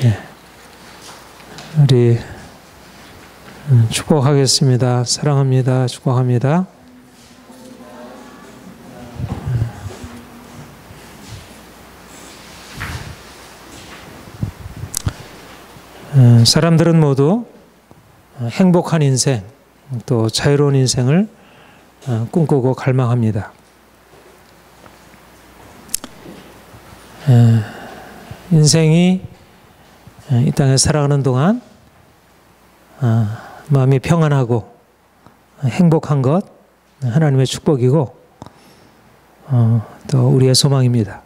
네. 우리 축복하겠습니다. 사랑합니다. 축복합니다. 사람들은 모두 행복한 인생, 또 자유로운 인생을 꿈꾸고 갈망합니다. 인생이 이 땅에 살아가는 동안 마음이 평안하고 행복한 것 하나님의 축복이고 또 우리의 소망입니다.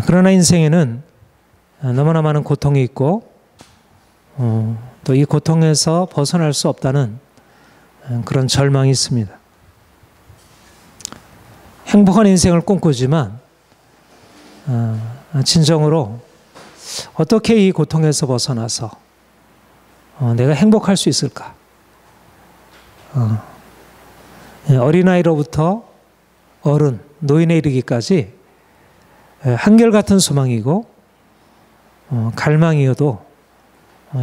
그러나 인생에는 너무나 많은 고통이 있고 또 이 고통에서 벗어날 수 없다는 그런 절망이 있습니다. 행복한 인생을 꿈꾸지만 진정으로 어떻게 이 고통에서 벗어나서 내가 행복할 수 있을까? 어린아이로부터 어른, 노인에 이르기까지 한결같은 소망이고 갈망이어도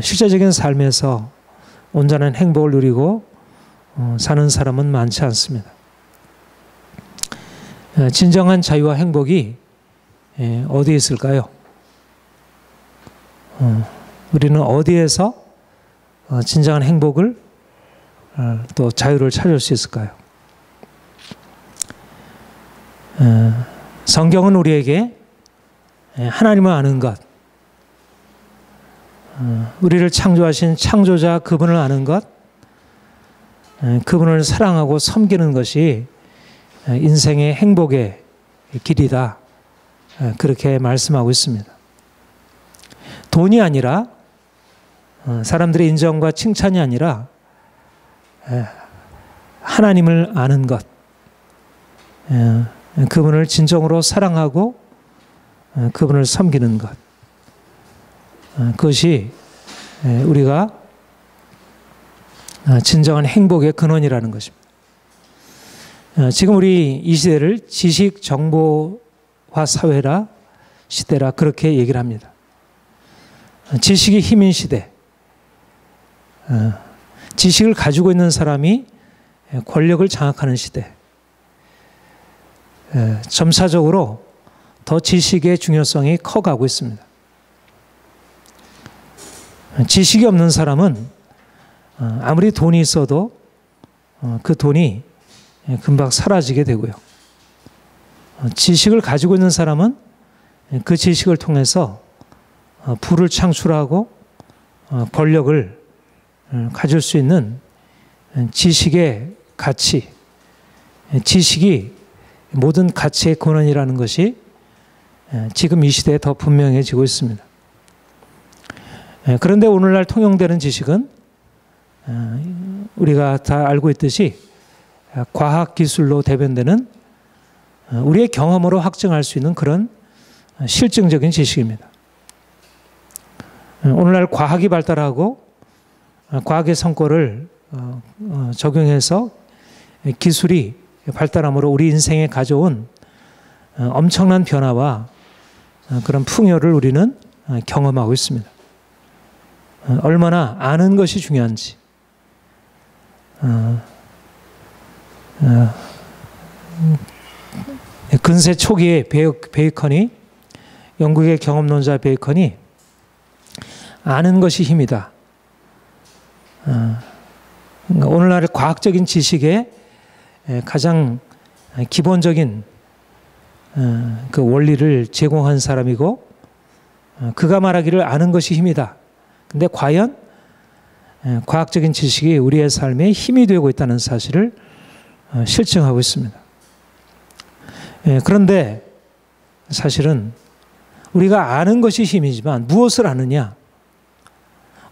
실제적인 삶에서 온전한 행복을 누리고 사는 사람은 많지 않습니다. 진정한 자유와 행복이 어디에 있을까요? 우리는 어디에서 진정한 행복을 또 자유를 찾을 수 있을까요? 성경은 우리에게 하나님을 아는 것, 우리를 창조하신 창조자 그분을 아는 것, 그분을 사랑하고 섬기는 것이 인생의 행복의 길이다. 그렇게 말씀하고 있습니다. 돈이 아니라 사람들의 인정과 칭찬이 아니라 하나님을 아는 것, 그분을 진정으로 사랑하고 그분을 섬기는 것, 그것이 우리가 진정한 행복의 근원이라는 것입니다. 지금 우리 이 시대를 지식 정보화 사회라 시대라 그렇게 얘기를 합니다. 지식이 힘인 시대, 지식을 가지고 있는 사람이 권력을 장악하는 시대, 점차적으로 더 지식의 중요성이 커가고 있습니다. 지식이 없는 사람은 아무리 돈이 있어도 그 돈이 금방 사라지게 되고요. 지식을 가지고 있는 사람은 그 지식을 통해서 부를 창출하고 권력을 가질 수 있는 지식의 가치, 지식이 모든 가치의 근원이라는 것이 지금 이 시대에 더 분명해지고 있습니다. 그런데 오늘날 통용되는 지식은 우리가 다 알고 있듯이 과학기술로 대변되는 우리의 경험으로 확증할 수 있는 그런 실증적인 지식입니다. 오늘날 과학이 발달하고 과학의 성과를 적용해서 기술이 발달함으로 우리 인생에 가져온 엄청난 변화와 그런 풍요를 우리는 경험하고 있습니다. 얼마나 아는 것이 중요한지, 근세 초기에 베이컨이, 영국의 경험론자 베이컨이 아는 것이 힘이다. 오늘날 과학적인 지식의 가장 기본적인 그 원리를 제공한 사람이고, 그가 말하기를 아는 것이 힘이다. 근데 과연 과학적인 지식이 우리의 삶에 힘이 되고 있다는 사실을 실증하고 있습니다. 그런데 사실은 우리가 아는 것이 힘이지만 무엇을 아느냐?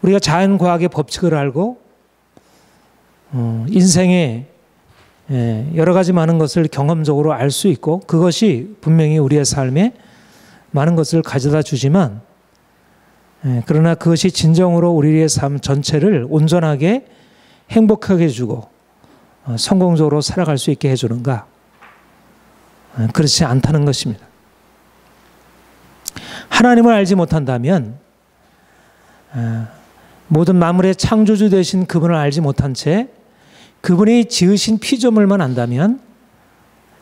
우리가 자연과학의 법칙을 알고 인생의 여러 가지 많은 것을 경험적으로 알 수 있고, 그것이 분명히 우리의 삶에 많은 것을 가져다 주지만, 그러나 그것이 진정으로 우리의 삶 전체를 온전하게 행복하게 해주고 성공적으로 살아갈 수 있게 해주는가? 그렇지 않다는 것입니다. 하나님을 알지 못한다면, 모든 만물의 창조주 되신 그분을 알지 못한 채 그분이 지으신 피조물만 안다면,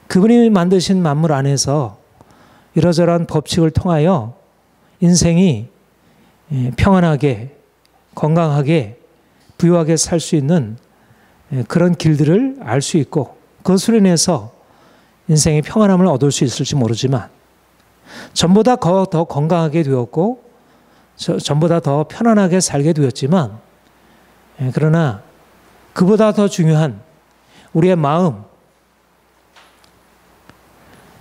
그분이 만드신 만물 안에서 이러저러한 법칙을 통하여 인생이 평안하게, 건강하게, 부유하게 살 수 있는 그런 길들을 알 수 있고, 그것으로 인해서 인생의 평안함을 얻을 수 있을지 모르지만, 전보다 더 건강하게 되었고 전보다 더 편안하게 살게 되었지만, 그러나 그보다 더 중요한 우리의 마음,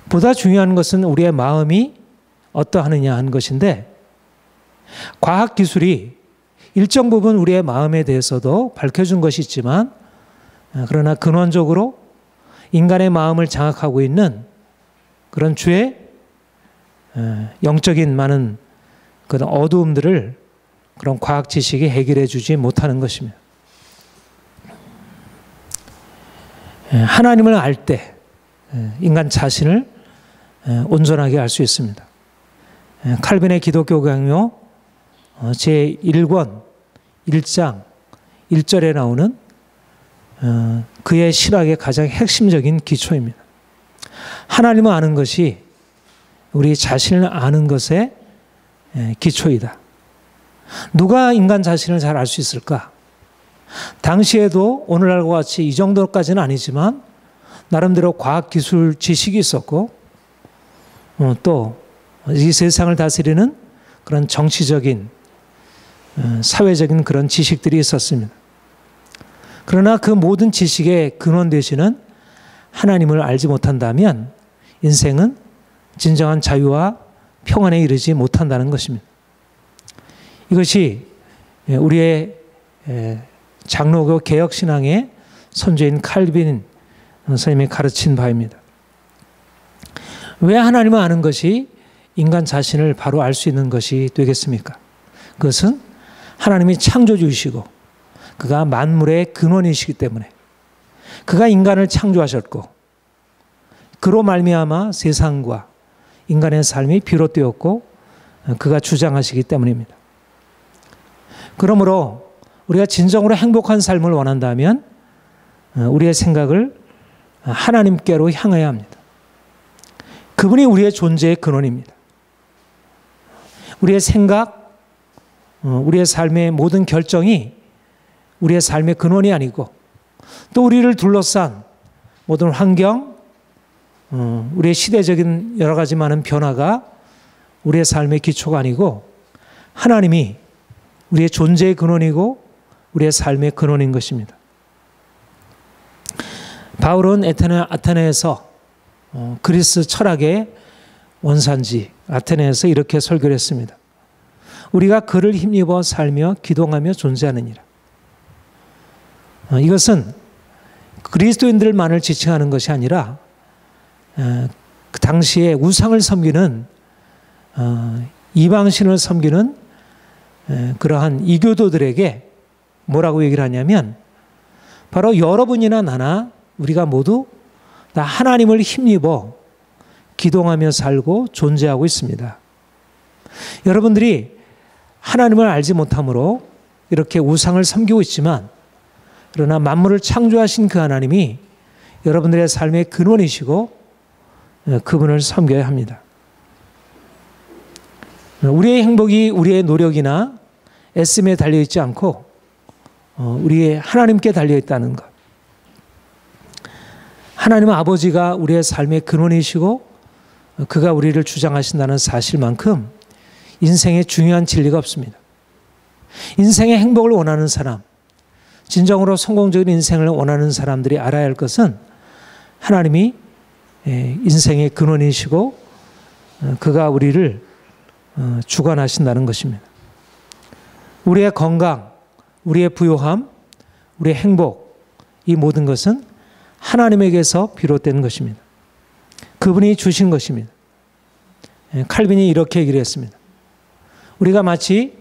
보다 중요한 것은 우리의 마음이 어떠하느냐 하는 것인데, 과학기술이 일정 부분 우리의 마음에 대해서도 밝혀준 것이 있지만, 그러나 근원적으로 인간의 마음을 장악하고 있는 그런 죄, 영적인 많은 그런 어두움들을 그런 과학 지식이 해결해 주지 못하는 것입니다. 하나님을 알 때 인간 자신을 온전하게 알 수 있습니다. 칼빈의 기독교 강요 제1권 1장 1절에 나오는 그의 신학의 가장 핵심적인 기초입니다. 하나님을 아는 것이 우리 자신을 아는 것의 기초이다. 누가 인간 자신을 잘 알 수 있을까? 당시에도 오늘날과 같이 이 정도까지는 아니지만 나름대로 과학기술 지식이 있었고, 또 이 세상을 다스리는 그런 정치적인, 사회적인 그런 지식들이 있었습니다. 그러나 그 모든 지식의 근원 되시는 하나님을 알지 못한다면 인생은 진정한 자유와 평안에 이르지 못한다는 것입니다. 이것이 우리의 장로교 개혁신앙의 선조인 칼빈 선생님이 가르친 바입니다. 왜 하나님을 아는 것이 인간 자신을 바로 알 수 있는 것이 되겠습니까? 그것은 하나님이 창조주이시고 그가 만물의 근원이시기 때문에, 그가 인간을 창조하셨고 그로 말미암아 세상과 인간의 삶이 비롯되었고 그가 주장하시기 때문입니다. 그러므로 우리가 진정으로 행복한 삶을 원한다면 우리의 생각을 하나님께로 향해야 합니다. 그분이 우리의 존재의 근원입니다. 우리의 생각, 우리의 삶의 모든 결정이 우리의 삶의 근원이 아니고, 또 우리를 둘러싼 모든 환경, 우리의 시대적인 여러 가지 많은 변화가 우리의 삶의 기초가 아니고, 하나님이 우리의 존재의 근원이고 우리의 삶의 근원인 것입니다. 바울은 아테네에서 그리스 철학의 원산지 아테네에서 이렇게 설교를 했습니다. 우리가 그를 힘입어 살며 기동하며 존재하느니라. 이것은 그리스도인들만을 지칭하는 것이 아니라 그 당시에 우상을 섬기는, 이방신을 섬기는 그러한 이교도들에게 뭐라고 얘기를 하냐면, 바로 여러분이나 나나 우리가 모두 다 하나님을 힘입어 기동하며 살고 존재하고 있습니다. 여러분들이 하나님을 알지 못함으로 이렇게 우상을 섬기고 있지만, 그러나 만물을 창조하신 그 하나님이 여러분들의 삶의 근원이시고 그분을 섬겨야 합니다. 우리의 행복이 우리의 노력이나 애씀에 달려있지 않고 우리의 하나님께 달려있다는 것. 하나님 아버지가 우리의 삶의 근원이시고 그가 우리를 주장하신다는 사실만큼 인생에 중요한 진리가 없습니다. 인생의 행복을 원하는 사람, 진정으로 성공적인 인생을 원하는 사람들이 알아야 할 것은 하나님이 인생의 근원이시고 그가 우리를 주관하신다는 것입니다. 우리의 건강, 우리의 부요함, 우리의 행복, 이 모든 것은 하나님에게서 비롯된 것입니다. 그분이 주신 것입니다. 칼빈이 이렇게 얘기를 했습니다. 우리가 마치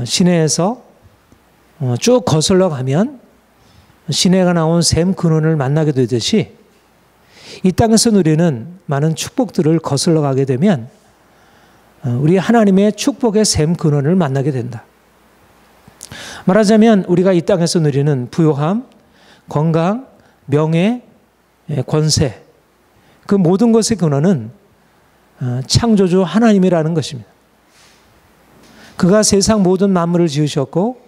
시내에서 쭉 거슬러 가면 시내가 나온 샘 근원을 만나게 되듯이, 이 땅에서 누리는 많은 축복들을 거슬러 가게 되면 우리 하나님의 축복의 샘 근원을 만나게 된다. 말하자면 우리가 이 땅에서 누리는 부요함, 건강, 명예, 권세, 그 모든 것의 근원은 창조주 하나님이라는 것입니다. 그가 세상 모든 만물을 지으셨고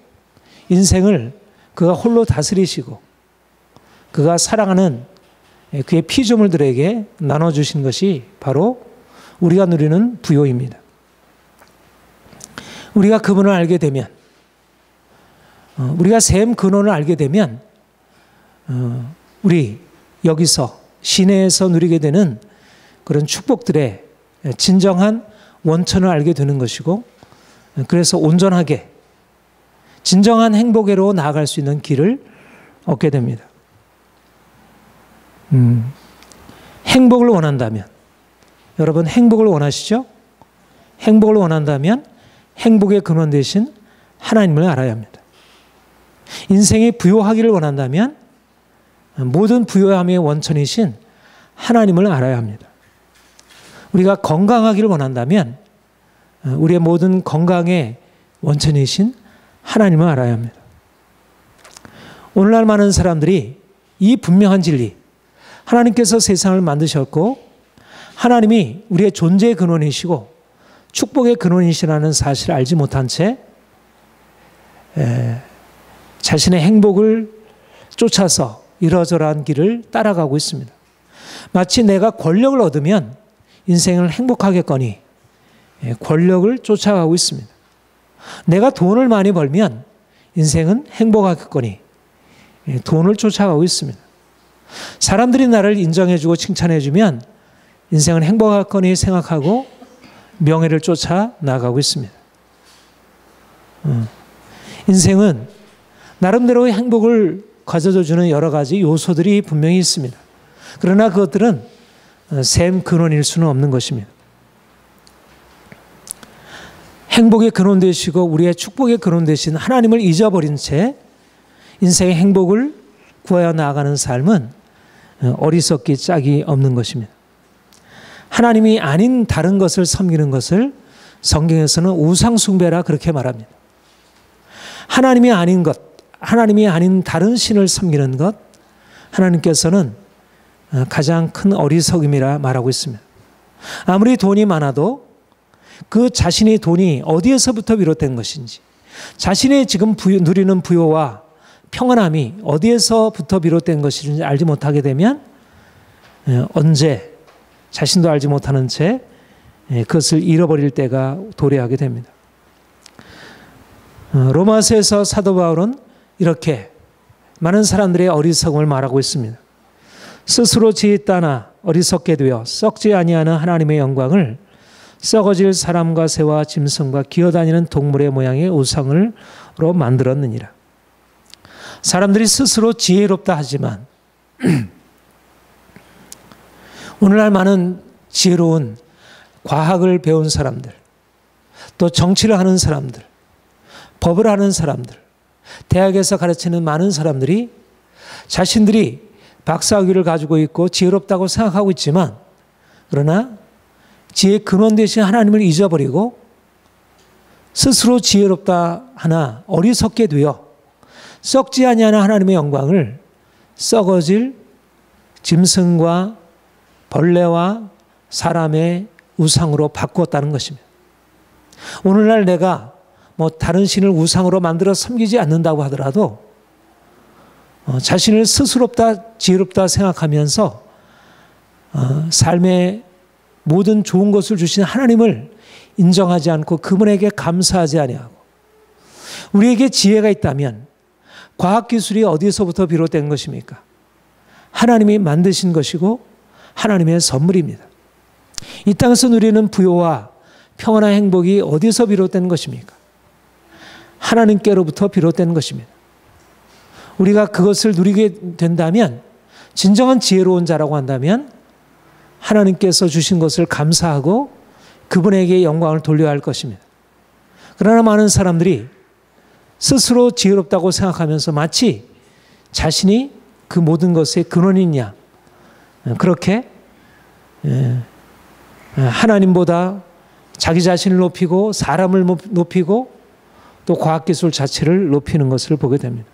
인생을 그가 홀로 다스리시고 그가 사랑하는 그의 피조물들에게 나눠주신 것이 바로 우리가 누리는 부요입니다. 우리가 그분을 알게 되면, 우리가 샘 근원을 알게 되면 우리 여기서 시내에서 누리게 되는 그런 축복들의 진정한 원천을 알게 되는 것이고, 그래서 온전하게 진정한 행복으로 나아갈 수 있는 길을 얻게 됩니다. 행복을 원한다면, 여러분 행복을 원하시죠? 행복을 원한다면 행복의 근원 되신 하나님을 알아야 합니다. 인생이 부요하기를 원한다면 모든 부요함의 원천이신 하나님을 알아야 합니다. 우리가 건강하기를 원한다면 우리의 모든 건강의 원천이신 하나님을 알아야 합니다. 오늘날 많은 사람들이 이 분명한 진리, 하나님께서 세상을 만드셨고 하나님이 우리의 존재의 근원이시고 축복의 근원이시라는 사실을 알지 못한 채 자신의 행복을 쫓아서 이러저러한 길을 따라가고 있습니다. 마치 내가 권력을 얻으면 인생을 행복하겠거니 권력을 쫓아가고 있습니다. 내가 돈을 많이 벌면 인생은 행복하겠거니 돈을 쫓아가고 있습니다. 사람들이 나를 인정해주고 칭찬해주면 인생은 행복하겠거니 생각하고 명예를 쫓아 나가고 있습니다. 인생은 나름대로의 행복을 가져다주는 여러 가지 요소들이 분명히 있습니다. 그러나 그것들은 샘 근원일 수는 없는 것입니다. 행복의 근원 되시고 우리의 축복의 근원 되신 하나님을 잊어버린 채 인생의 행복을 구하여 나아가는 삶은 어리석기 짝이 없는 것입니다. 하나님이 아닌 다른 것을 섬기는 것을 성경에서는 우상숭배라 그렇게 말합니다. 하나님이 아닌 것, 하나님이 아닌 다른 신을 섬기는 것, 하나님께서는 가장 큰 어리석음이라 말하고 있습니다. 아무리 돈이 많아도 그 자신의 돈이 어디에서부터 비롯된 것인지, 자신의 지금 누리는 부요와 평안함이 어디에서부터 비롯된 것인지 알지 못하게 되면 언제 자신도 알지 못하는 채 그것을 잃어버릴 때가 도래하게 됩니다. 로마서에서 사도 바울은 이렇게 많은 사람들의 어리석음을 말하고 있습니다. 스스로 지혜있다나 어리석게 되어 썩지 아니하는 하나님의 영광을 썩어질 사람과 새와 짐승과 기어다니는 동물의 모양의 우상으로 만들었느니라. 사람들이 스스로 지혜롭다 하지만 오늘날 많은 지혜로운 과학을 배운 사람들, 또 정치를 하는 사람들, 법을 하는 사람들, 대학에서 가르치는 많은 사람들이 자신들이 박사학위를 가지고 있고 지혜롭다고 생각하고 있지만, 그러나 지혜의 근원 되신 하나님을 잊어버리고 스스로 지혜롭다 하나 어리석게 되어 썩지 아니하는 하나님의 영광을 썩어질 짐승과 벌레와 사람의 우상으로 바꾸었다는 것입니다. 오늘날 내가 다른 신을 우상으로 만들어 섬기지 않는다고 하더라도 자신을 스스롭다, 지혜롭다 생각하면서 삶의 모든 좋은 것을 주신 하나님을 인정하지 않고 그분에게 감사하지 아니하고, 우리에게 지혜가 있다면 과학기술이 어디서부터 비롯된 것입니까? 하나님이 만드신 것이고 하나님의 선물입니다. 이 땅에서 누리는 부요와 평안한 행복이 어디서 비롯된 것입니까? 하나님께로부터 비롯된 것입니다. 우리가 그것을 누리게 된다면, 진정한 지혜로운 자라고 한다면 하나님께서 주신 것을 감사하고 그분에게 영광을 돌려야 할 것입니다. 그러나 많은 사람들이 스스로 지혜롭다고 생각하면서 마치 자신이 그 모든 것의 근원이냐, 그렇게 하나님보다 자기 자신을 높이고 사람을 높이고 또 과학기술 자체를 높이는 것을 보게 됩니다.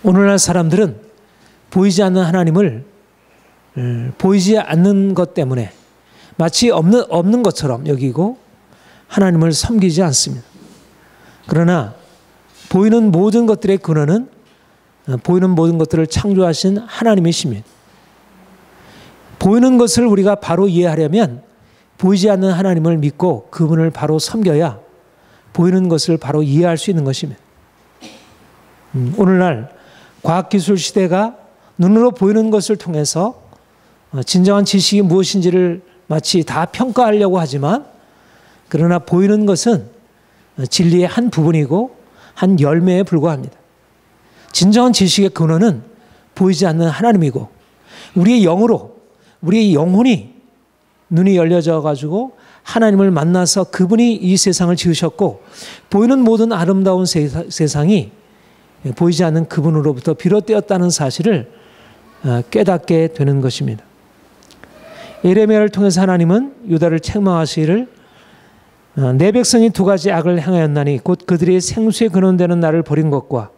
오늘날 사람들은 보이지 않는 하나님을 보이지 않는 것 때문에 마치 없는 것처럼 여기고 하나님을 섬기지 않습니다. 그러나 보이는 모든 것들의 근원은 보이는 모든 것들을 창조하신 하나님이십니다. 보이는 것을 우리가 바로 이해하려면 보이지 않는 하나님을 믿고 그분을 바로 섬겨야 보이는 것을 바로 이해할 수 있는 것입니다. 오늘날 과학기술 시대가 눈으로 보이는 것을 통해서 진정한 지식이 무엇인지를 마치 다 평가하려고 하지만 그러나 보이는 것은 진리의 한 부분이고 한 열매에 불과합니다. 진정한 지식의 근원은 보이지 않는 하나님이고 우리의 영으로 우리의 영혼이 눈이 열려져 가지고 하나님을 만나서 그분이 이 세상을 지으셨고 보이는 모든 아름다운 세상이 보이지 않는 그분으로부터 비롯되었다는 사실을 깨닫게 되는 것입니다. 예레미야를 통해서 하나님은 유다를 책망하시기를 내 백성이 두 가지 악을 행하였나니 곧 그들이 생수에 근원되는 나를 버린 것과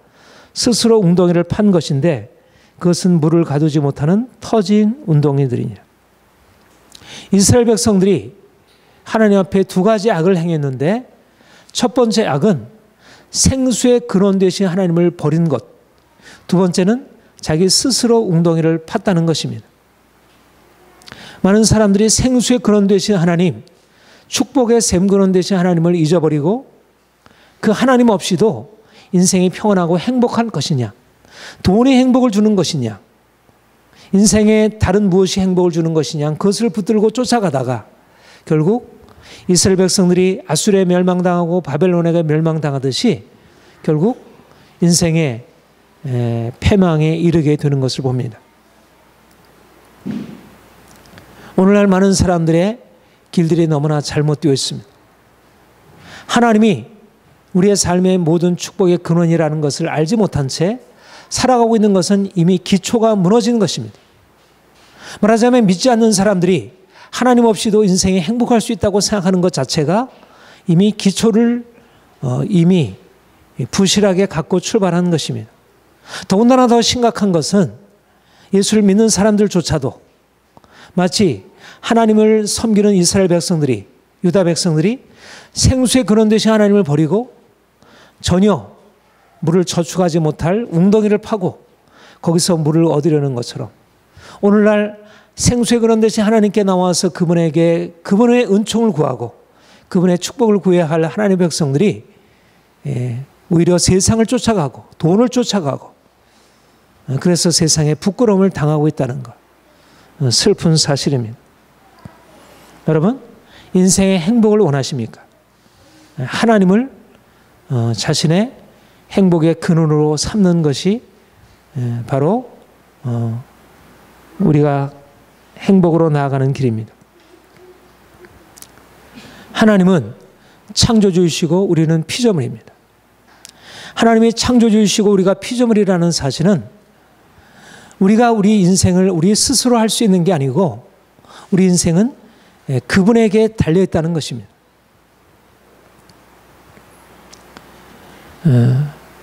스스로 웅덩이를 판 것인데 그것은 물을 가두지 못하는 터진 웅덩이들이니라. 이스라엘 백성들이 하나님 앞에 두 가지 악을 행했는데 첫 번째 악은 생수의 근원 되신 하나님을 버린 것, 두 번째는 자기 스스로 웅덩이를 팠다는 것입니다. 많은 사람들이 생수의 근원 되신 하나님, 축복의 샘 근원 되신 하나님을 잊어버리고 그 하나님 없이도 인생이 평안하고 행복할 것이냐, 돈이 행복을 주는 것이냐, 인생에 다른 무엇이 행복을 주는 것이냐, 그것을 붙들고 쫓아가다가 결국 이스라엘 백성들이 아수르에 멸망당하고 바벨론에게 멸망당하듯이 결국 인생의 패망에 이르게 되는 것을 봅니다. 오늘날 많은 사람들의 길들이 너무나 잘못되어 있습니다. 하나님이 우리의 삶의 모든 축복의 근원이라는 것을 알지 못한 채 살아가고 있는 것은 이미 기초가 무너진 것입니다. 말하자면 믿지 않는 사람들이 하나님 없이도 인생에 행복할 수 있다고 생각하는 것 자체가 이미 기초를 이미 부실하게 갖고 출발하는 것입니다. 더군다나 더 심각한 것은 예수를 믿는 사람들조차도 마치 하나님을 섬기는 이스라엘 백성들이, 유다 백성들이 생수의 근원 되신 하나님을 버리고 전혀 물을 저축하지 못할 웅덩이를 파고 거기서 물을 얻으려는 것처럼 오늘날 생수의 근원 되신 하나님께 나와서 그분에게 그분의 은총을 구하고 그분의 축복을 구해야 할 하나님의 백성들이 오히려 세상을 쫓아가고 돈을 쫓아가고 그래서 세상에 부끄러움을 당하고 있다는 것, 슬픈 사실입니다. 여러분, 인생의 행복을 원하십니까? 하나님을 자신의 행복의 근원으로 삼는 것이 바로 우리가 행복으로 나아가는 길입니다. 하나님은 창조주이시고 우리는 피조물입니다. 하나님이 창조주이시고 우리가 피조물이라는 사실은 우리가 우리 인생을 우리 스스로 할 수 있는 게 아니고 우리 인생은 그분에게 달려있다는 것입니다.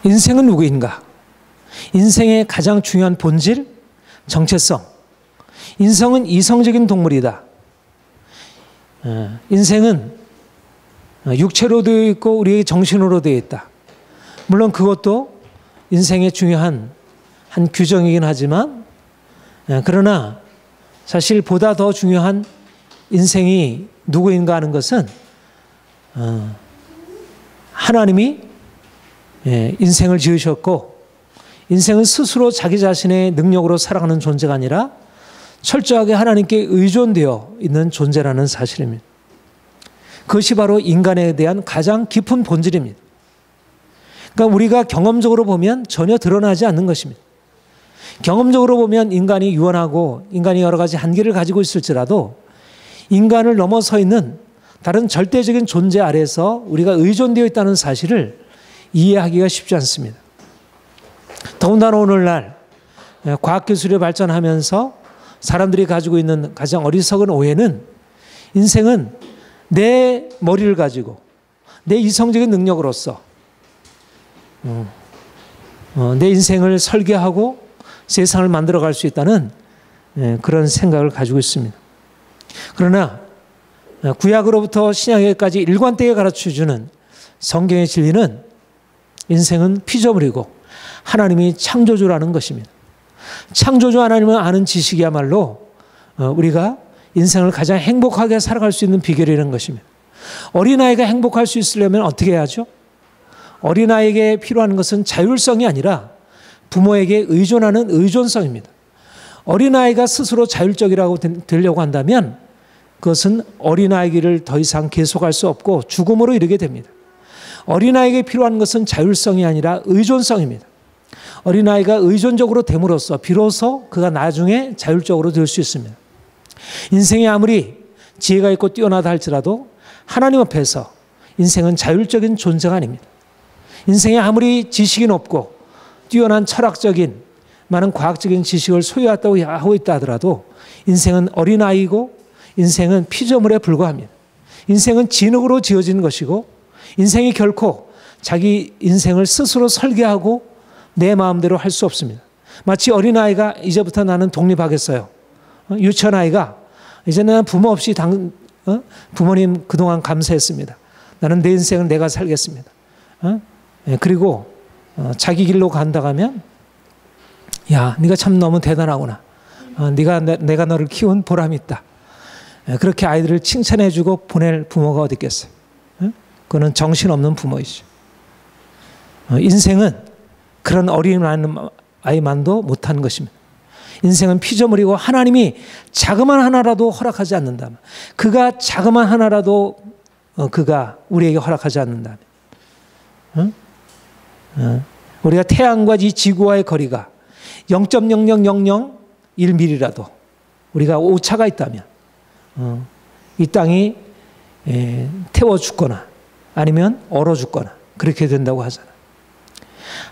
인생은 누구인가? 인생의 가장 중요한 본질, 정체성. 인성은 이성적인 동물이다. 인생은 육체로 되어 있고 우리의 정신으로 되어 있다. 물론 그것도 인생의 중요한 한 규정이긴 하지만 그러나 사실 보다 더 중요한 인생이 누구인가 하는 것은 하나님이 인생을 지으셨고 인생은 스스로 자기 자신의 능력으로 살아가는 존재가 아니라 철저하게 하나님께 의존되어 있는 존재라는 사실입니다. 그것이 바로 인간에 대한 가장 깊은 본질입니다. 그러니까 우리가 경험적으로 보면 전혀 드러나지 않는 것입니다. 경험적으로 보면 인간이 유한하고 인간이 여러 가지 한계를 가지고 있을지라도 인간을 넘어서 있는 다른 절대적인 존재 아래서 우리가 의존되어 있다는 사실을 이해하기가 쉽지 않습니다. 더군다나 오늘날 과학기술이 발전하면서 사람들이 가지고 있는 가장 어리석은 오해는 인생은 내 머리를 가지고 내 이성적인 능력으로서 내 인생을 설계하고 세상을 만들어갈 수 있다는 그런 생각을 가지고 있습니다. 그러나 구약으로부터 신약에까지 일관되게 가르쳐주는 성경의 진리는 인생은 피조물이고 하나님이 창조주라는 것입니다. 창조주 하나님을 아는 지식이야말로 우리가 인생을 가장 행복하게 살아갈 수 있는 비결이라는 것입니다. 어린아이가 행복할 수 있으려면 어떻게 해야죠? 어린아이에게 필요한 것은 자율성이 아니라 부모에게 의존하는 의존성입니다. 어린아이가 스스로 자율적이라고 되려고 한다면 그것은 어린아이기를 더 이상 계속할 수 없고 죽음으로 이르게 됩니다. 어린아이에게 필요한 것은 자율성이 아니라 의존성입니다. 어린아이가 의존적으로 됨으로써 비로소 그가 나중에 자율적으로 될 수 있습니다. 인생이 아무리 지혜가 있고 뛰어나다 할지라도 하나님 앞에서 인생은 자율적인 존재가 아닙니다. 인생에 아무리 지식이 높고 뛰어난 철학적인 많은 과학적인 지식을 소유하고 있다 하더라도 인생은 어린아이고 인생은 피조물에 불과합니다. 인생은 진흙으로 지어진 것이고 인생이 결코 자기 인생을 스스로 설계하고 내 마음대로 할 수 없습니다. 마치 어린아이가 이제부터 나는 독립하겠어요. 유치원아이가 이제 나는 부모 없이 부모님 그동안 감사했습니다. 나는 내 인생을 내가 살겠습니다. 그리고 자기 길로 간다고 하면 야, 네가 참 너무 대단하구나. 내가 너를 키운 보람이 있다. 그렇게 아이들을 칭찬해주고 보낼 부모가 어디 있겠어요? 그거는 정신없는 부모이죠. 인생은 그런 어린아이만도 못한 것입니다. 인생은 피조물이고 하나님이 자그만 하나라도 허락하지 않는다면, 그가 자그만 하나라도 그가 우리에게 허락하지 않는다면, 우리가 태양과 이 지구와의 거리가 0.0001mm라도 우리가 오차가 있다면 이 땅이 태워 죽거나 아니면 얼어 죽거나 그렇게 된다고 하잖아요.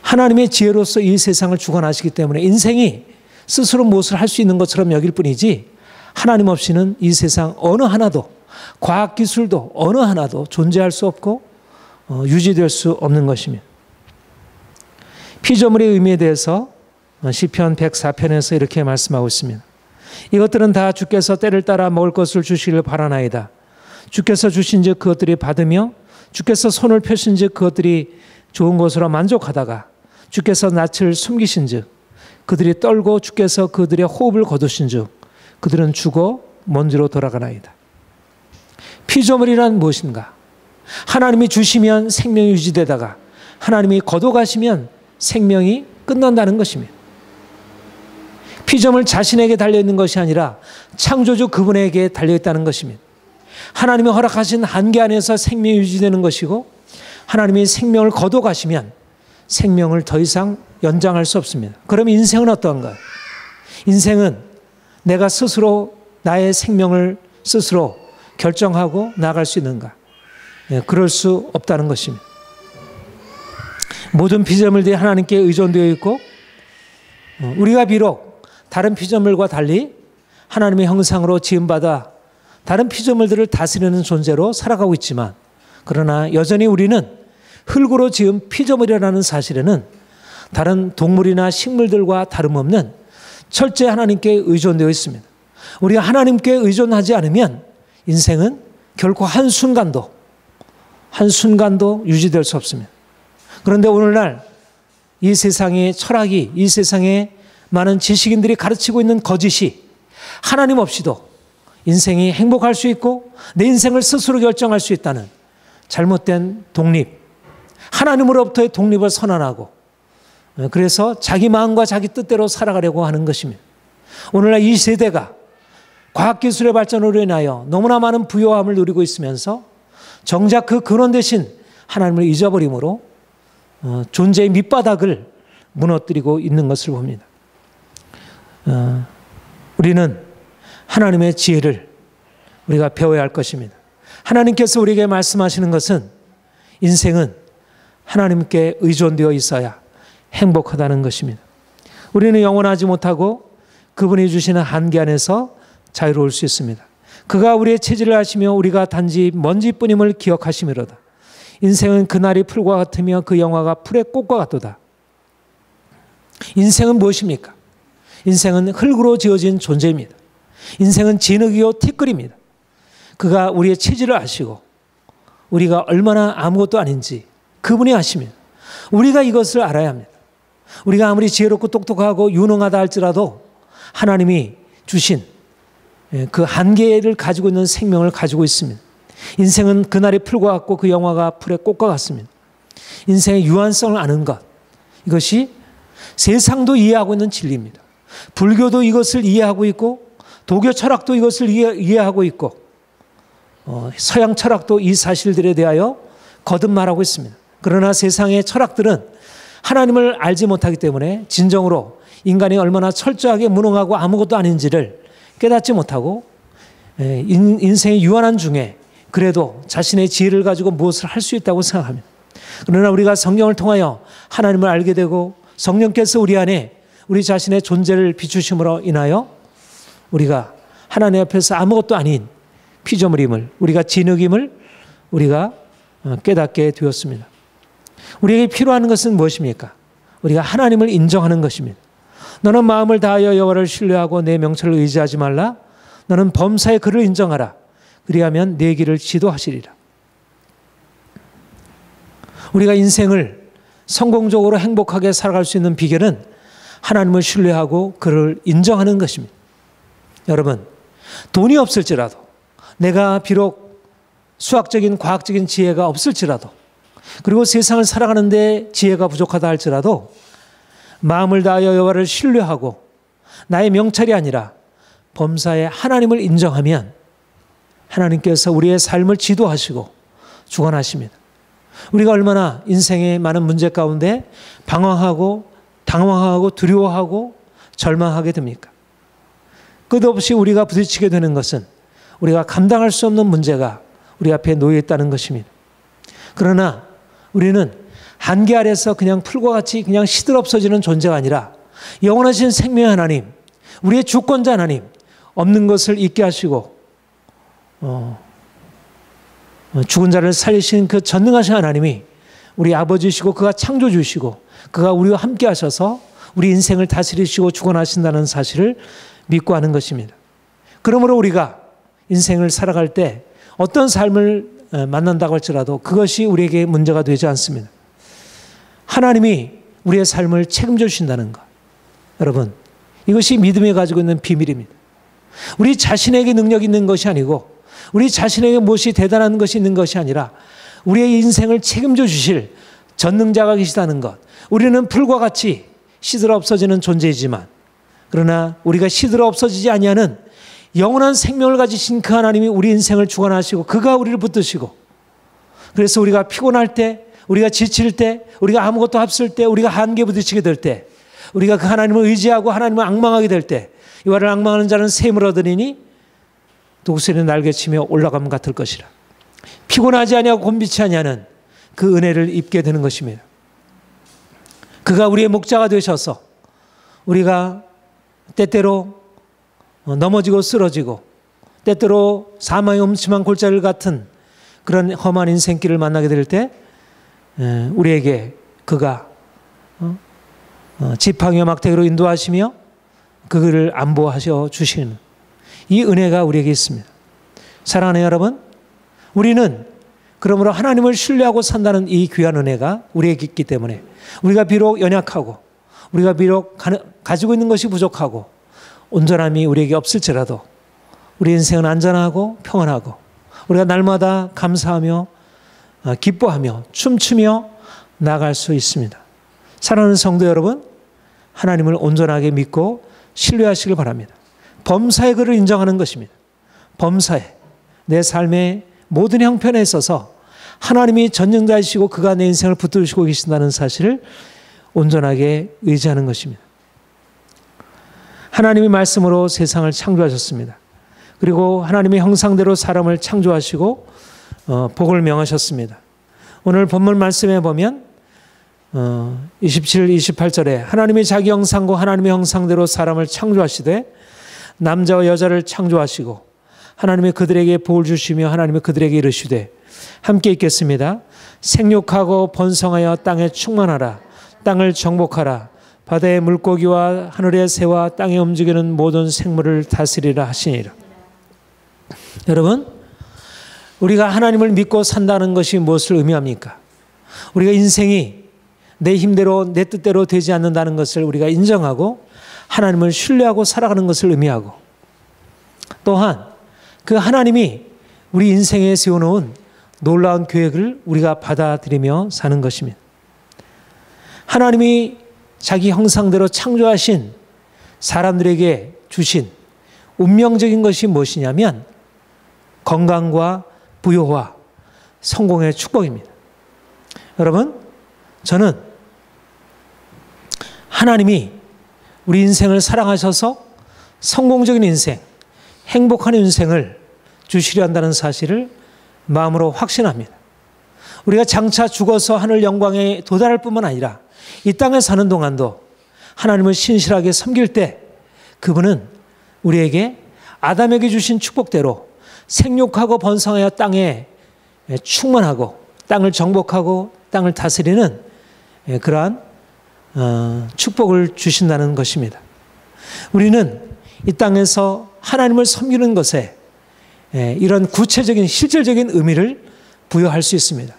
하나님의 지혜로서 이 세상을 주관하시기 때문에 인생이 스스로 무엇을 할 수 있는 것처럼 여길 뿐이지 하나님 없이는 이 세상 어느 하나도 과학기술도 어느 하나도 존재할 수 없고 유지될 수 없는 것입니다. 피조물의 의미에 대해서 시편 104편에서 이렇게 말씀하고 있습니다. 이것들은 다 주께서 때를 따라 먹을 것을 주시기를 바라나이다. 주께서 주신즉 그것들이 받으며 주께서 손을 펴신즉 그것들이 좋은 것으로 만족하다가 주께서 낯을 숨기신즉 그들이 떨고 주께서 그들의 호흡을 거두신즉 그들은 죽어 먼지로 돌아가나이다. 피조물이란 무엇인가? 하나님이 주시면 생명이 유지되다가 하나님이 거둬가시면 생명이 끝난다는 것입니다. 피조물 자신에게 달려있는 것이 아니라 창조주 그분에게 달려있다는 것입니다. 하나님이 허락하신 한계 안에서 생명이 유지되는 것이고 하나님이 생명을 거둬가시면 생명을 더 이상 연장할 수 없습니다. 그럼 인생은 어떤가요? 인생은 내가 스스로 나의 생명을 스스로 결정하고 나아갈 수 있는가? 그럴 수 없다는 것입니다. 모든 피조물들이 하나님께 의존되어 있고 우리가 비록 다른 피조물과 달리 하나님의 형상으로 지음받아 다른 피조물들을 다스리는 존재로 살아가고 있지만 그러나 여전히 우리는 흙으로 지은 피조물이라는 사실에는 다른 동물이나 식물들과 다름없는 철저히 하나님께 의존되어 있습니다. 우리가 하나님께 의존하지 않으면 인생은 결코 한순간도 유지될 수 없습니다. 그런데 오늘날 이 세상의 철학이, 이 세상의 많은 지식인들이 가르치고 있는 거짓이 하나님 없이도 인생이 행복할 수 있고 내 인생을 스스로 결정할 수 있다는 잘못된 독립, 하나님으로부터의 독립을 선언하고 그래서 자기 마음과 자기 뜻대로 살아가려고 하는 것입니다. 오늘날 이 세대가 과학기술의 발전으로 인하여 너무나 많은 부요함을 누리고 있으면서 정작 그 근원 대신 하나님을 잊어버림으로 존재의 밑바닥을 무너뜨리고 있는 것을 봅니다. 우리는 하나님의 지혜를 우리가 배워야 할 것입니다. 하나님께서 우리에게 말씀하시는 것은 인생은 하나님께 의존되어 있어야 행복하다는 것입니다. 우리는 영원하지 못하고 그분이 주시는 한계 안에서 자유로울 수 있습니다. 그가 우리의 체질을 아시며 우리가 단지 먼지뿐임을 기억하심이로다. 인생은 그날이 풀과 같으며 그 영화가 풀의 꽃과 같도다. 인생은 무엇입니까? 인생은 흙으로 지어진 존재입니다. 인생은 진흙이요 티끌입니다. 그가 우리의 체질을 아시고 우리가 얼마나 아무것도 아닌지 그분이 아십니다. 우리가 이것을 알아야 합니다. 우리가 아무리 지혜롭고 똑똑하고 유능하다 할지라도 하나님이 주신 그 한계를 가지고 있는 생명을 가지고 있습니다. 인생은 그날의 풀과 같고 그 영화가 풀의 꽃과 같습니다. 인생의 유한성을 아는 것, 이것이 세상도 이해하고 있는 진리입니다. 불교도 이것을 이해하고 있고 도교 철학도 이것을 이해하고 있고 서양 철학도 이 사실들에 대하여 거듭말하고 있습니다. 그러나 세상의 철학들은 하나님을 알지 못하기 때문에 진정으로 인간이 얼마나 철저하게 무능하고 아무것도 아닌지를 깨닫지 못하고 인생의 유한한 중에 그래도 자신의 지혜를 가지고 무엇을 할 수 있다고 생각합니다. 그러나 우리가 성경을 통하여 하나님을 알게 되고 성령께서 우리 안에 우리 자신의 존재를 비추심으로 인하여 우리가 하나님 앞에서 아무것도 아닌 피조물임을, 우리가 진흙임을 우리가 깨닫게 되었습니다. 우리에게 필요한 것은 무엇입니까? 우리가 하나님을 인정하는 것입니다. 너는 마음을 다하여 여호와를 신뢰하고 내 명철을 의지하지 말라. 너는 범사의 그를 인정하라. 그리하면 내 길을 지도하시리라. 우리가 인생을 성공적으로 행복하게 살아갈 수 있는 비결은 하나님을 신뢰하고 그를 인정하는 것입니다. 여러분, 돈이 없을지라도, 내가 비록 수학적인 과학적인 지혜가 없을지라도, 그리고 세상을 살아가는데 지혜가 부족하다 할지라도 마음을 다하여 여호와를 신뢰하고 나의 명찰이 아니라 범사의 하나님을 인정하면 하나님께서 우리의 삶을 지도하시고 주관하십니다. 우리가 얼마나 인생의 많은 문제 가운데 방황하고 당황하고 두려워하고 절망하게 됩니까? 끝없이 우리가 부딪히게 되는 것은 우리가 감당할 수 없는 문제가 우리 앞에 놓여 있다는 것입니다. 그러나 우리는 한계 아래서 그냥 풀과 같이 그냥 시들없어지는 존재가 아니라 영원하신 생명의 하나님, 우리의 주권자 하나님, 없는 것을 있게 하시고 죽은 자를 살리신 그 전능하신 하나님이 우리 아버지시고 그가 창조주시고 그가 우리와 함께 하셔서 우리 인생을 다스리시고 주권하신다는 사실을 믿고 하는 것입니다. 그러므로 우리가 인생을 살아갈 때 어떤 삶을 만난다고 할지라도 그것이 우리에게 문제가 되지 않습니다. 하나님이 우리의 삶을 책임져 주신다는 것. 여러분, 이것이 믿음이 가지고 있는 비밀입니다. 우리 자신에게 능력이 있는 것이 아니고 우리 자신에게 무엇이 대단한 것이 있는 것이 아니라 우리의 인생을 책임져 주실 전능자가 계시다는 것. 우리는 풀과 같이 시들어 없어지는 존재이지만 그러나 우리가 시들어 없어지지 아니하는 영원한 생명을 가지신 그 하나님이 우리 인생을 주관하시고 그가 우리를 붙드시고 그래서 우리가 피곤할 때, 우리가 지칠 때, 우리가 아무것도 없을 때, 우리가 한계에 부딪히게 될 때, 우리가 그 하나님을 의지하고 하나님을 앙망하게 될 때 이와를 앙망하는 자는 샘을 얻으리니 독수리는 날개치며 올라감 같을 것이라. 피곤하지 아니하고 곤비치 아니하는 그 은혜를 입게 되는 것입니다. 그가 우리의 목자가 되셔서 우리가 때때로 넘어지고 쓰러지고 때때로 사망의 음침한 골짜기 같은 그런 험한 인생길을 만나게 될 때 우리에게 그가 지팡이와 막대기로 인도하시며 그를 안보하셔 주시는 이 은혜가 우리에게 있습니다. 사랑하는 여러분, 우리는 그러므로 하나님을 신뢰하고 산다는 이 귀한 은혜가 우리에게 있기 때문에 우리가 비록 연약하고 우리가 비록 가지고 있는 것이 부족하고 온전함이 우리에게 없을지라도 우리 인생은 안전하고 평안하고 우리가 날마다 감사하며 기뻐하며 춤추며 나아갈 수 있습니다. 사랑하는 성도 여러분, 하나님을 온전하게 믿고 신뢰하시길 바랍니다. 범사의 그를 인정하는 것입니다. 범사에 내 삶의 모든 형편에 있어서 하나님이 전능자이시고 그가 내 인생을 붙들으시고 계신다는 사실을 온전하게 의지하는 것입니다. 하나님이 말씀으로 세상을 창조하셨습니다. 그리고 하나님의 형상대로 사람을 창조하시고 복을 명하셨습니다. 오늘 본문 말씀에 보면 27, 28절에 하나님이 자기 형상과 하나님의 형상대로 사람을 창조하시되 남자와 여자를 창조하시고 하나님이 그들에게 복을 주시며 하나님이 그들에게 이르시되 함께 읽겠습니다. 생육하고 번성하여 땅에 충만하라. 땅을 정복하라. 바다의 물고기와 하늘의 새와 땅에 움직이는 모든 생물을 다스리라 하시니라. 여러분, 우리가 하나님을 믿고 산다는 것이 무엇을 의미합니까? 우리가 인생이 내 힘대로 내 뜻대로 되지 않는다는 것을 우리가 인정하고 하나님을 신뢰하고 살아가는 것을 의미하고, 또한 그 하나님이 우리 인생에 세워놓은 놀라운 계획을 우리가 받아들이며 사는 것입니다. 하나님이 자기 형상대로 창조하신 사람들에게 주신 운명적인 것이 무엇이냐면 건강과 부요와 성공의 축복입니다. 여러분, 저는 하나님이 우리 인생을 사랑하셔서 성공적인 인생, 행복한 인생을 주시려 한다는 사실을 마음으로 확신합니다. 우리가 장차 죽어서 하늘 영광에 도달할 뿐만 아니라 이 땅에 사는 동안도 하나님을 신실하게 섬길 때 그분은 우리에게 아담에게 주신 축복대로 생육하고 번성하여 땅에 충만하고 땅을 정복하고 땅을 다스리는 그러한 축복을 주신다는 것입니다. 우리는 이 땅에서 하나님을 섬기는 것에 이런 구체적인 실질적인 의미를 부여할 수 있습니다.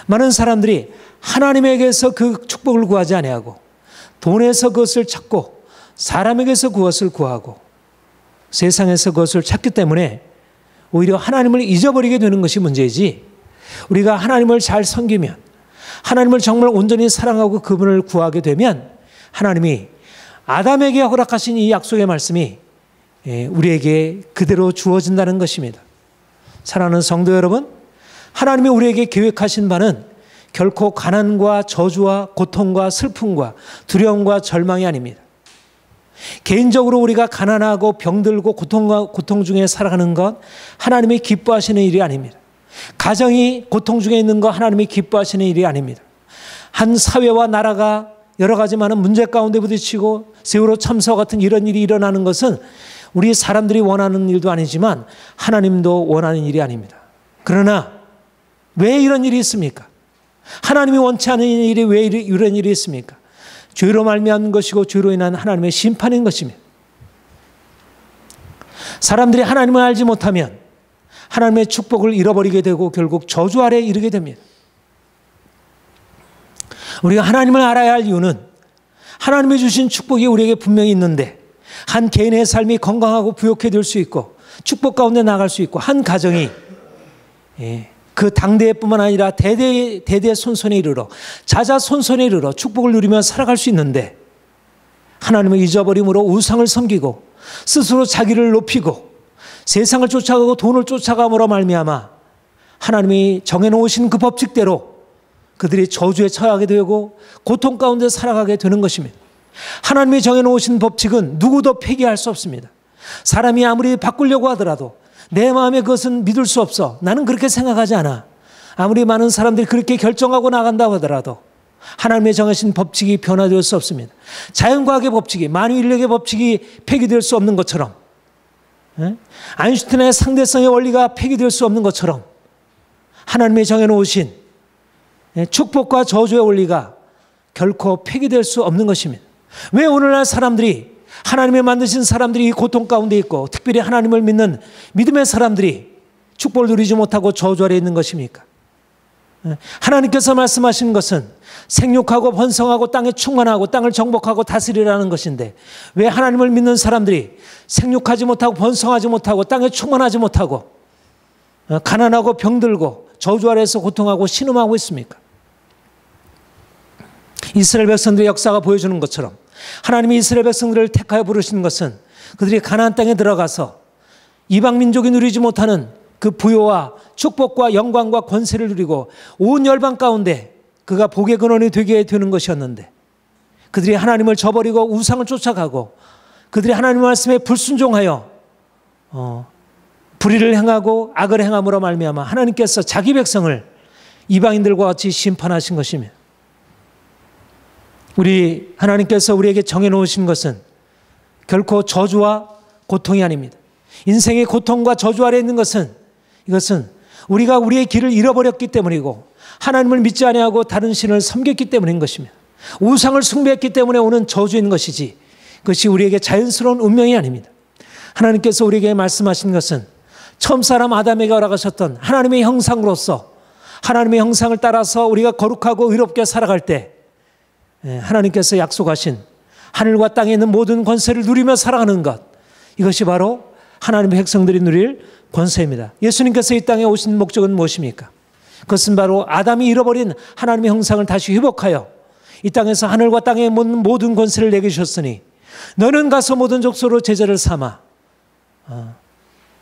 많은 사람들이 하나님에게서 그 축복을 구하지 아니하고 돈에서 그것을 찾고 사람에게서 그것을 구하고 세상에서 그것을 찾기 때문에 오히려 하나님을 잊어버리게 되는 것이 문제이지, 우리가 하나님을 잘 섬기면, 하나님을 정말 온전히 사랑하고 그분을 구하게 되면 하나님이 아담에게 허락하신 이 약속의 말씀이 우리에게 그대로 주어진다는 것입니다. 사랑하는 성도 여러분, 하나님이 우리에게 계획하신 바는 결코 가난과 저주와 고통과 슬픔과 두려움과 절망이 아닙니다. 개인적으로 우리가 가난하고 병들고 고통 중에 살아가는 것 하나님이 기뻐하시는 일이 아닙니다. 가정이 고통 중에 있는 것 하나님이 기뻐하시는 일이 아닙니다. 한 사회와 나라가 여러 가지 많은 문제 가운데 부딪히고 세월호 참사와 같은 이런 일이 일어나는 것은 우리 사람들이 원하는 일도 아니지만 하나님도 원하는 일이 아닙니다. 그러나 왜 이런 일이 있습니까? 하나님이 원치 않는 일이 왜 이런 일이 있습니까? 죄로 말미암은 것이고 죄로 인한 하나님의 심판인 것입니다. 사람들이 하나님을 알지 못하면 하나님의 축복을 잃어버리게 되고 결국 저주 아래에 이르게 됩니다. 우리가 하나님을 알아야 할 이유는 하나님이 주신 축복이 우리에게 분명히 있는데, 한 개인의 삶이 건강하고 부욕해 될 수 있고 축복 가운데 나갈 수 있고, 한 가정이 그 당대뿐만 아니라 대대 손손에 이르러 자자손손에 이르러 축복을 누리며 살아갈 수 있는데, 하나님을 잊어버림으로 우상을 섬기고 스스로 자기를 높이고 세상을 쫓아가고 돈을 쫓아감으로 말미암아 하나님이 정해놓으신 그 법칙대로 그들이 저주에 처하게 되고 고통 가운데 살아가게 되는 것입니다. 하나님이 정해놓으신 법칙은 누구도 폐기할 수 없습니다. 사람이 아무리 바꾸려고 하더라도 내 마음에 그것은 믿을 수 없어, 나는 그렇게 생각하지 않아, 아무리 많은 사람들이 그렇게 결정하고 나간다고 하더라도 하나님의 정하신 법칙이 변화될 수 없습니다. 자연과학의 법칙이, 만유인력의 법칙이 폐기될 수 없는 것처럼, 아인슈타인의 상대성의 원리가 폐기될 수 없는 것처럼 하나님의 정해놓으신 축복과 저주의 원리가 결코 폐기될 수 없는 것입니다. 왜 오늘날 사람들이, 하나님의 만드신 사람들이 이 고통 가운데 있고 특별히 하나님을 믿는 믿음의 사람들이 축복을 누리지 못하고 저주 아래 있는 것입니까? 하나님께서 말씀하신 것은 생육하고 번성하고 땅에 충만하고 땅을 정복하고 다스리라는 것인데, 왜 하나님을 믿는 사람들이 생육하지 못하고 번성하지 못하고 땅에 충만하지 못하고 가난하고 병들고 저주 아래에서 고통하고 신음하고 있습니까? 이스라엘 백성들의 역사가 보여주는 것처럼 하나님이 이스라엘 백성들을 택하여 부르신 것은 그들이 가나안 땅에 들어가서 이방 민족이 누리지 못하는 그 부요와 축복과 영광과 권세를 누리고 온 열방 가운데 그가 복의 근원이 되게 되는 것이었는데, 그들이 하나님을 저버리고 우상을 쫓아가고 그들이 하나님의 말씀에 불순종하여 불의를 행하고 악을 행함으로 말미암아 하나님께서 자기 백성을 이방인들과 같이 심판하신 것입니다. 우리 하나님께서 우리에게 정해놓으신 것은 결코 저주와 고통이 아닙니다. 인생의 고통과 저주 아래 있는 것은 이것은 우리가 우리의 길을 잃어버렸기 때문이고 하나님을 믿지 아니하고 다른 신을 섬겼기 때문인 것입니다. 우상을 숭배했기 때문에 오는 저주인 것이지 그것이 우리에게 자연스러운 운명이 아닙니다. 하나님께서 우리에게 말씀하신 것은 처음 사람 아담에게 허락하셨던 하나님의 형상으로서 하나님의 형상을 따라서 우리가 거룩하고 의롭게 살아갈 때 하나님께서 약속하신 하늘과 땅에 있는 모든 권세를 누리며 살아가는 것, 이것이 바로 하나님의 백성들이 누릴 권세입니다. 예수님께서 이 땅에 오신 목적은 무엇입니까? 그것은 바로 아담이 잃어버린 하나님의 형상을 다시 회복하여 이 땅에서 하늘과 땅에 있는 모든 권세를 내게 주셨으니 너는 가서 모든 족속으로 제자를 삼아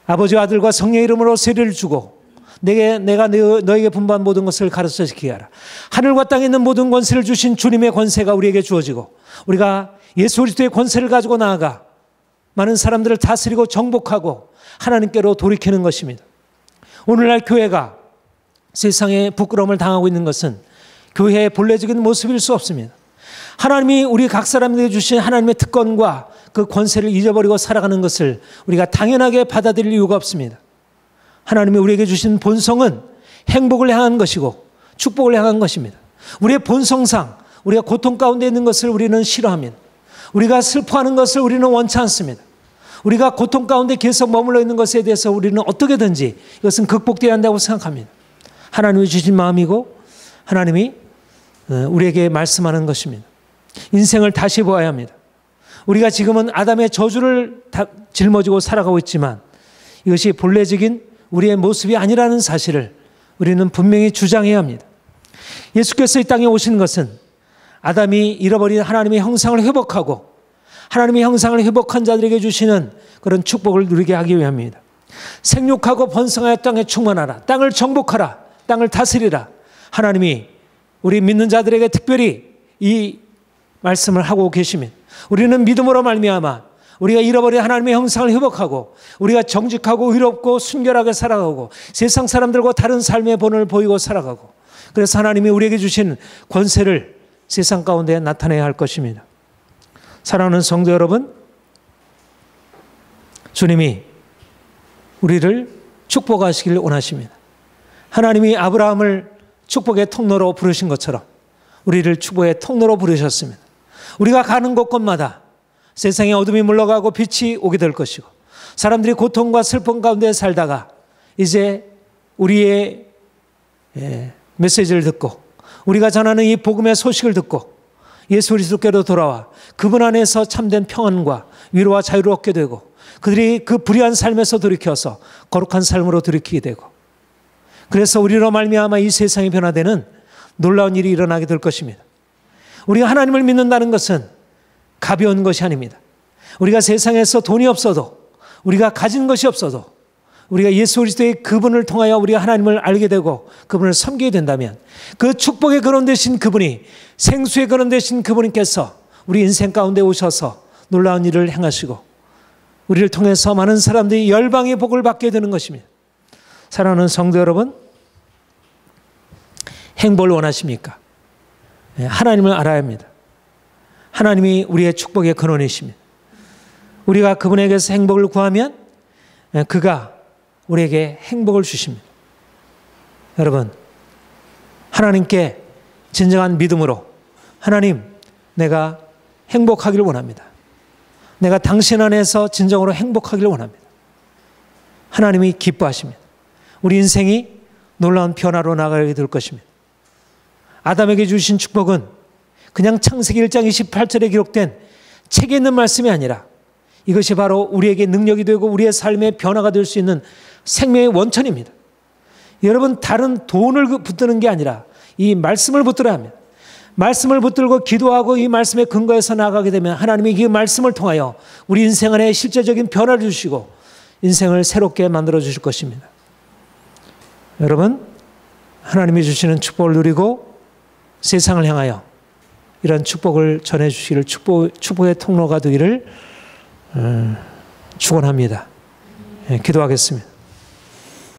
아버지와 아들과 성령의 이름으로 세례를 주고 내가 너에게 분부한 모든 것을 가르쳐 지키게 하라. 하늘과 땅에 있는 모든 권세를 주신 주님의 권세가 우리에게 주어지고 우리가 예수 그리스도의 권세를 가지고 나아가 많은 사람들을 다스리고 정복하고 하나님께로 돌이키는 것입니다. 오늘날 교회가 세상에 부끄러움을 당하고 있는 것은 교회의 본래적인 모습일 수 없습니다. 하나님이 우리 각 사람에게 주신 하나님의 특권과 그 권세를 잊어버리고 살아가는 것을 우리가 당연하게 받아들일 이유가 없습니다. 하나님이 우리에게 주신 본성은 행복을 향한 것이고 축복을 향한 것입니다. 우리의 본성상 우리가 고통 가운데 있는 것을 우리는 싫어합니다. 우리가 슬퍼하는 것을 우리는 원치 않습니다. 우리가 고통 가운데 계속 머물러 있는 것에 대해서 우리는 어떻게든지 이것은 극복되어야 한다고 생각합니다. 하나님이 주신 마음이고 하나님이 우리에게 말씀하는 것입니다. 인생을 다시 보아야 합니다. 우리가 지금은 아담의 저주를 짊어지고 살아가고 있지만 이것이 본래적인 우리의 모습이 아니라는 사실을 우리는 분명히 주장해야 합니다. 예수께서 이 땅에 오신 것은 아담이 잃어버린 하나님의 형상을 회복하고 하나님의 형상을 회복한 자들에게 주시는 그런 축복을 누리게 하기 위함입니다. 생육하고 번성하여 땅에 충만하라. 땅을 정복하라. 땅을 다스리라. 하나님이 우리 믿는 자들에게 특별히 이 말씀을 하고 계십니다. 우리는 믿음으로 말미암아 우리가 잃어버린 하나님의 형상을 회복하고 우리가 정직하고 의롭고 순결하게 살아가고 세상 사람들과 다른 삶의 본을 보이고 살아가고 그래서 하나님이 우리에게 주신 권세를 세상 가운데 나타내야 할 것입니다. 사랑하는 성도 여러분, 주님이 우리를 축복하시길 원하십니다. 하나님이 아브라함을 축복의 통로로 부르신 것처럼 우리를 축복의 통로로 부르셨습니다. 우리가 가는 곳곳마다 세상의 어둠이 물러가고 빛이 오게 될 것이고 사람들이 고통과 슬픔 가운데 살다가 이제 우리의 메시지를 듣고 우리가 전하는 이 복음의 소식을 듣고 예수 그리스도께로 돌아와 그분 안에서 참된 평안과 위로와 자유를 얻게 되고 그들이 그 불의한 삶에서 돌이켜서 거룩한 삶으로 돌이키게 되고 그래서 우리로 말미암아 이 세상이 변화되는 놀라운 일이 일어나게 될 것입니다. 우리가 하나님을 믿는다는 것은 가벼운 것이 아닙니다. 우리가 세상에서 돈이 없어도 우리가 가진 것이 없어도 우리가 예수 그리스도의 그분을 통하여 우리가 하나님을 알게 되고 그분을 섬기게 된다면 그 축복의 근원 되신 그분이 생수의 근원 되신 그분께서 우리 인생 가운데 오셔서 놀라운 일을 행하시고 우리를 통해서 많은 사람들이 열방의 복을 받게 되는 것입니다. 사랑하는 성도 여러분, 행복을 원하십니까? 하나님을 알아야 합니다. 하나님이 우리의 축복의 근원이십니다. 우리가 그분에게서 행복을 구하면 그가 우리에게 행복을 주십니다. 여러분, 하나님께 진정한 믿음으로 하나님, 내가 행복하기를 원합니다. 내가 당신 안에서 진정으로 행복하기를 원합니다. 하나님이 기뻐하십니다. 우리 인생이 놀라운 변화로 나가게 될 것입니다. 아담에게 주신 축복은 그냥 창세기 1장 28절에 기록된 책에 있는 말씀이 아니라 이것이 바로 우리에게 능력이 되고 우리의 삶의 변화가 될 수 있는 생명의 원천입니다. 여러분, 다른 돈을 붙드는 게 아니라 이 말씀을 붙들어야 합니다. 말씀을 붙들고 기도하고 이 말씀에 근거해서 나아가게 되면 하나님이 그 말씀을 통하여 우리 인생 안에 실제적인 변화를 주시고 인생을 새롭게 만들어 주실 것입니다. 여러분, 하나님이 주시는 축복을 누리고 세상을 향하여 이런 축복을 전해 주시기를 축복의 통로가 되기를 축원합니다. 기도하겠습니다.